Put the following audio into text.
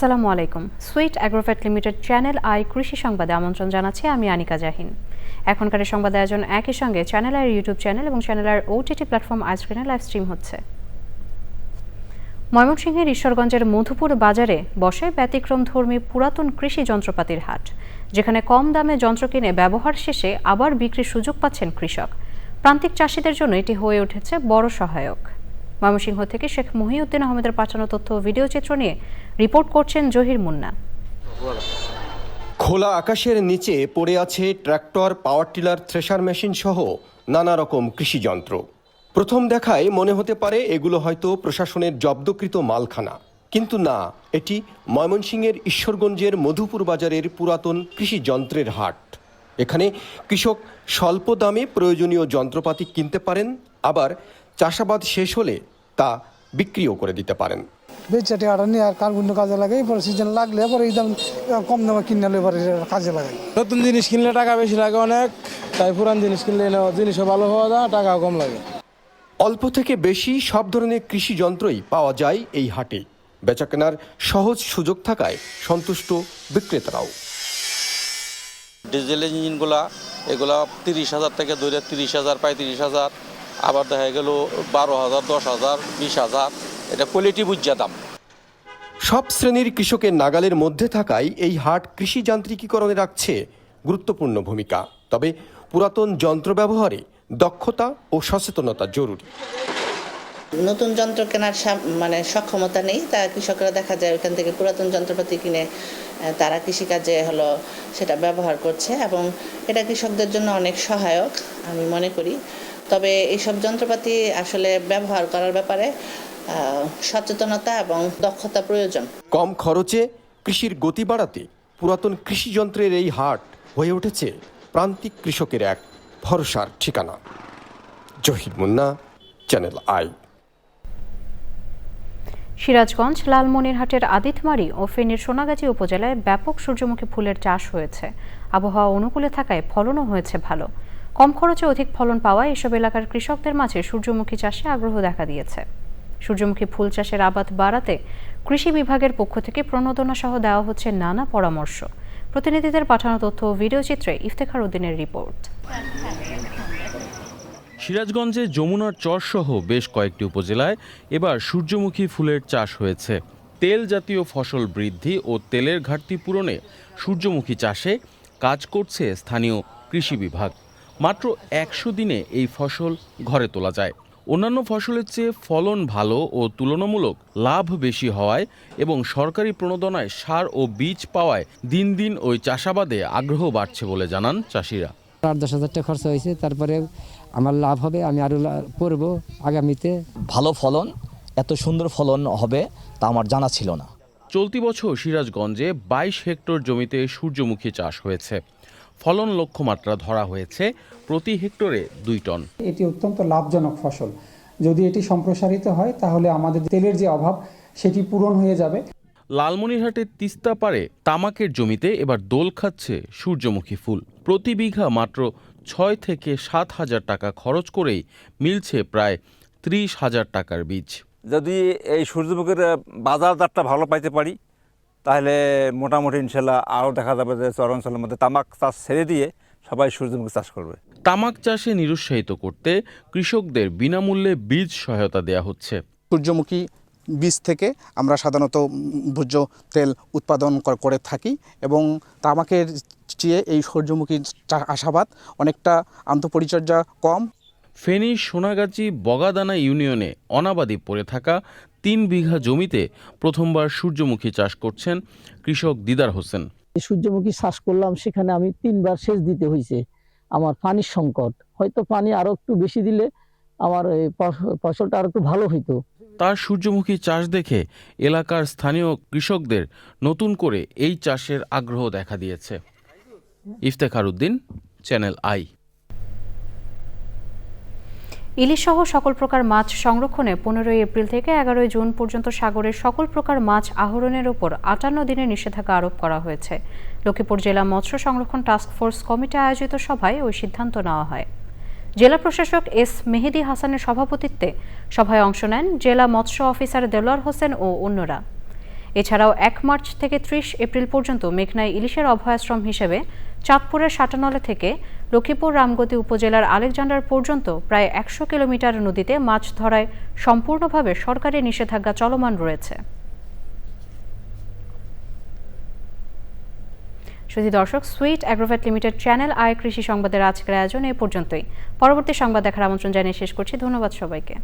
আসসালামু আলাইকুম। Sweet Agrovet limited channel I কৃষি সংবাদে আমন্ত্রণ জানাচ্ছি আমি আনিকা জাহিন। এখনকার সংবাদ আয়োজন একই সঙ্গে চ্যানেল আইয়ের ইউটিউব চ্যানেল এবং চ্যানেল আইয়ের ওটিটি প্ল্যাটফর্ম আইস্ক্রিনে লাইভ স্ট্রিম হচ্ছে। ময়মনসিংহের ঈশ্বরগঞ্জের মধুপুর বাজারে বসে ব্যতিক্রমধর্মী পুরাতন কৃষি যন্ত্রপাতির হাট, যেখানে কম দামে যন্ত্র কিনে ব্যবহার শেষে আবার বিক্রির সুযোগ পাচ্ছেন কৃষক। প্রান্তিক চাষিদের জন্য এটি হয়ে উঠেছে বড় সহায়ক। ময়মনসিংহ থেকে শেখ মহিউদ্দিন আহমেদের পাঠানো তথ্য ও ভিডিও চিত্র নিয়ে রিপোর্ট করছেন জহির মুন্না। খোলা আকাশের নিচে পড়ে আছে tractor, power tiller, thresher machine সহ নানা রকম কৃষি যন্ত্র। প্রথম দেখায় মনে হতে পারে এগুলো হয়তো প্রশাসনের জব্দকৃত মালখানা, কিন্তু না, এটি ময়মনসিংহের ঈশ্বরগঞ্জের মধুপুর বাজারের পুরাতন কৃষি যন্ত্রের হাট। এখানে কৃষক স্বল্প দামে প্রয়োজনীয় যন্ত্রপাতি কিনতে পারেন, আবার চাষাবাদ শেষ হলে তা বিক্রিও করে দিতে পারেন। বেচাটি আটা নিয়ে আর কার্বন্য কাজে লাগে, এরপরে সিজন লাগলে এরপরে এই দাম কম দামে কিনে নিলে এবারে কাজে লাগাই। নতুন জিনিস কিনলে টাকা বেশি লাগে অনেক, তাই পুরান জিনিস কিনলে জিনিসও ভালো হওয়া যায়, টাকাও কম লাগে। অল্প থেকে বেশি সব ধরনের কৃষি যন্ত্রই পাওয়া যায় এই হাটে। বেচাকেনার সহজ সুযোগ থাকায় সন্তুষ্ট বিক্রেতারাও। ডিজেল ইঞ্জিনগুলা এগুলা 30,000 থেকে ধরে 30,000, 35,000, আবার দেখা গেল 12,000, 10,000, 20,000। এটা কোয়ালিটি বুঝা দাম। সব শ্রেণীর কৃষকের নাগালের মধ্যে থাকায় এই হাট কৃষি যান্ত্রিকীকরণে রাখছে গুরুত্বপূর্ণ ভূমিকা। তবে পুরাতন যন্ত্র ব্যবহারে দক্ষতা ও সচেতনতা জরুরি। নতুন যন্ত্র কেনার সক্ষমতা নেই, তা কৃষকরা দেখা যায় ওইখান থেকে পুরাতন যন্ত্রপাতি কিনে তারা কৃষিকাজে সেটা ব্যবহার করছে এবং এটা কৃষকদের জন্য অনেক সহায়ক আমি মনে করি। তবে এইসব যন্ত্রপাতি আসলে ব্যবহার করার ব্যাপারে সচেতনতা এবং দক্ষতা প্রয়োজন। কম খরচে কৃষির গতি বাড়াতে পুরাতন কৃষি যন্ত্রের এই হাট হয়ে উঠেছে প্রান্তিক কৃষকের এক ভরসার ঠিকানা। Zahir Munna, channel I. সিরাজগঞ্জ, লালমনিরহাটের আদিতমারি ও ফেনীর সোনাগাজী উপজেলায় ব্যাপক সূর্যমুখী ফুলের চাষ হয়েছে। আবহাওয়া অনুকূলে থাকায় ফলনও হয়েছে ভালো। কম খরচে অধিক ফলন পাওয়ায় এসব এলাকার কৃষকদের মাঝে সূর্যমুখী চাষে আগ্রহ দেখা দিয়েছে। সূর্যমুখী ফুল চাষের আবাদ বাড়াতে কৃষি বিভাগের পক্ষ থেকে প্রণোদনা সহ দেওয়া হচ্ছে নানা পরামর্শ। প্রতিনিধিদের পাঠানো তথ্য ও ভিডিও চিত্রে ইফতেখার উদ্দিনের রিপোর্ট। সিরাজগঞ্জে যমুনার চর সহ বেশ কয়েকটি উপজেলায় এবার সূর্যমুখী ফুলের চাষ হয়েছে। তেল জাতীয় ফসল বৃদ্ধি ও তেলের ঘাটতি পূরণে সূর্যমুখী চাষে কাজ করছে স্থানীয় কৃষি বিভাগ। মাত্র 100 দিনে এই ফসল ঘরে তোলা যায়। অন্যান্য ফসলের চেয়ে ফলন ভালো ও তুলনামূলক লাভ বেশি হওয়ায় এবং সরকারি প্রণোদনায় সার ও বীজ পাওয়ায় দিন দিন ওই চাষাবাদে আগ্রহ বাড়ছে বলে জানান চাষিরা। 8-10 হাজার টাকা খরচা হয়েছে, তারপরে আমার লাভ হবে, আমি আরও করবো আগামীতে। ভালো ফলন, এত সুন্দর ফলন হবে তা আমার জানা ছিল না। চলতি বছর সিরাজগঞ্জে 22 হেক্টর জমিতে সূর্যমুখী চাষ হয়েছে। ফলন লক্ষ্যমাত্রা ধরা হয়েছে প্রতি হেক্টরে 2 টন। এটি অত্যন্ত লাভজনক ফসল। যদি এটি সম্প্রসারিত হয় তাহলে আমাদের তেলের যে অভাব সেটি পূরণ হয়ে যাবে। লালমনিরহাটের তিস্তা পারে তামাকের জমিতে এবার দোল খাচ্ছে সূর্যমুখী ফুল। প্রতি বিঘা মাত্র 6 থেকে 7 হাজার টাকা খরচ করেই মিলছে প্রায় 30,000 টাকার বীজ। যদি এই সূর্যমুখীর বাজার দরটা ভালো পাইতে পারি তাহলে মোটামুটি ইনশাল্লাহ আরও দেখা যাবে যে চর অঞ্চলের মধ্যে তামাক চাষ ছেড়ে দিয়ে সবাই সূর্যমুখী চাষ করবে। তামাক চাষে নিরুৎসাহিত করতে কৃষকদের বিনামূল্যে বীজ সহায়তা দেওয়া হচ্ছে। সূর্যমুখী বীজ থেকে আমরা সাধারণত ভোজ্য তেল উৎপাদন করে থাকি এবং তামাকের চেয়ে এই সূর্যমুখী আশাবাদ অনেকটা আন্তঃপরিচর্যা কম। ফেনীর সোনাগাজী বগাদানা ইউনিয়নে অনাবাদি পড়ে থাকা 3 বিঘা জমিতে প্রথমবার সূর্যমুখী চাষ করছেন কৃষক দিদার হোসেন। সূর্যমুখী চাষ করলাম, সেখানে আমি 3 বার সেচ দিতে হয়েছে। আমার পানির সংকট, হয়তো পানি আরো একটু বেশি দিলে আমার ফসলটা আরো একটু ভালো হইতো। তার সূর্যমুখী চাষ দেখে এলাকার স্থানীয় কৃষকদের নতুন করে এই চাষের আগ্রহ দেখা দিয়েছে। Iftekhar Uddin, channel I. ইলিশ সহ সকল প্রকার মাছ সংরক্ষণে 15 এপ্রিল থেকে 11 জুন পর্যন্ত সাগরের সকল প্রকার মাছ আহরণের উপর 58 দিনের নিষেধাজ্ঞা আরোপ করা হয়েছে। লক্ষ্মীপুর জেলা মৎস্য সংরক্ষণ টাস্ক ফোর্স কমিটি আয়োজিত সভায় ওই সিদ্ধান্ত নেওয়া হয়। জেলা প্রশাসক এস মেহেদি হাসানের সভাপতিত্বে সভায় অংশ নেন জেলা মৎস্য অফিসার দেলোয়ার হোসেন ও অন্যরা। এছাড়াও ১ মার্চ থেকে ৩০ এপ্রিল পর্যন্ত মেঘনায় ইলিশের অভয়াশ্রম হিসেবে চাঁদপুরের সাটানলে থেকে লক্ষ্মীপুর রামগতি উপজেলার আলেকজান্ডার পর্যন্ত প্রায় ১০০ কিলোমিটার নদীতে মাছ ধরায় সম্পূর্ণভাবে সরকারি নিষেধাজ্ঞা চলমান রয়েছে। শুধু দর্শক, সুইট অ্যাগ্রোভেট লিমিটেড চ্যানেল আয় কৃষি সংবাদের আজকের আয়োজন এ পর্যন্তই। পরবর্তী সংবাদ দেখার আমন্ত্রণ জানিয়ে শেষ করছি। ধন্যবাদ সবাইকে।